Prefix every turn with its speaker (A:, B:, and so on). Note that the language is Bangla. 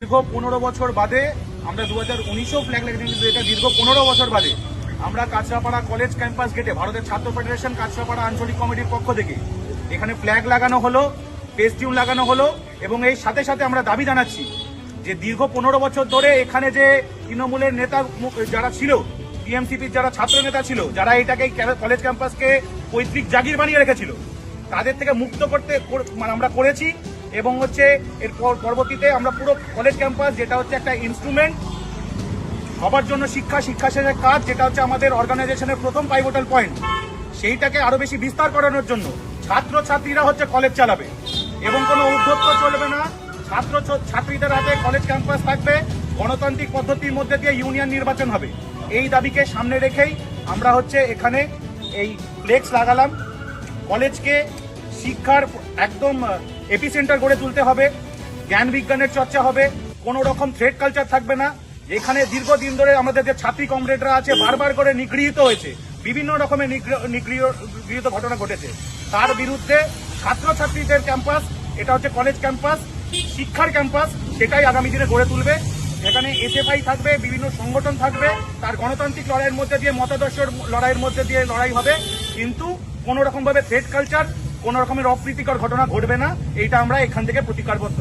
A: দীর্ঘ 15 বছর বাদে আমরা 2019-এও ফ্ল্যাগ লাগিয়েছি, কিন্তু এটা দীর্ঘ 15 বছর বাদে আমরা কাঁচরাপাড়া কলেজ ক্যাম্পাস গেটে ভারতের ছাত্র ফেডারেশন কাঁচরাপাড়া আঞ্চলিক কমিটির পক্ষ থেকে এখানে ফ্ল্যাগ লাগানো হলো, পেস্টিউন লাগানো হলো এবং এই সাথে সাথে আমরা দাবি জানাচ্ছি যে দীর্ঘ 15 বছর ধরে এখানে যে তৃণমূলের নেতা যারা ছিল, টিএমসিপির যারা ছাত্র নেতা ছিল, যারা এটাকে কলেজ ক্যাম্পাসকে পৈতৃক জাগির বানিয়ে রেখেছিল, তাদের থেকে মুক্ত করতে আমরা করেছি। এবং এর পরবর্তীতে আমরা পুরো কলেজ ক্যাম্পাস, যেটা হচ্ছে একটা ইনস্ট্রুমেন্ট সবার জন্য শিক্ষা শেখার কাজ, যেটা হচ্ছে আমাদের অর্গানাইজেশনের প্রথম পাইভটাল পয়েন্ট, সেইটাকে আরো বেশি বিস্তার করানোর জন্য ছাত্রছাত্রীরা কলেজ চালাবে এবং কোনো উদ্যোক্ত চলবে না। ছাত্রীদের হাতে কলেজ ক্যাম্পাস থাকবে, গণতান্ত্রিক পদ্ধতির মধ্যে দিয়ে ইউনিয়ন নির্বাচন হবে। এই দাবিকে সামনে রেখেই আমরা এখানে এই ফ্লেক্স লাগালাম। কলেজকে শিক্ষার একদম এপিসেন্টার গড়ে তুলতে হবে, জ্ঞান বিজ্ঞানের চর্চা হবে, কোনো রকম থ্রেড কালচার থাকবে না। এখানে দীর্ঘদিন ধরে আমাদের যে ছাত্রী কমরেডরা আছে বারবার করে নিগৃহীত হয়েছে, বিভিন্ন রকমের নিগৃহীত ঘটনা ঘটেছে, তার বিরুদ্ধে ছাত্রছাত্রীদের ক্যাম্পাস, এটা কলেজ ক্যাম্পাস, শিক্ষার ক্যাম্পাস, সেটাই আগামী দিনে গড়ে তুলবে। এখানে এসএফআই থাকবে, বিভিন্ন সংগঠন থাকবে, তার গণতান্ত্রিক লড়াইয়ের মধ্যে দিয়ে, মতাদর্শের লড়াইয়ের মধ্যে দিয়ে লড়াই হবে, কিন্তু কোনো রকম ভাবে থ্রেড কালচার, কোনো রকমের অপ্রীতিকর ঘটনা ঘটবে না। এইটা আমরা এখান থেকে প্রতিকারবদ্ধ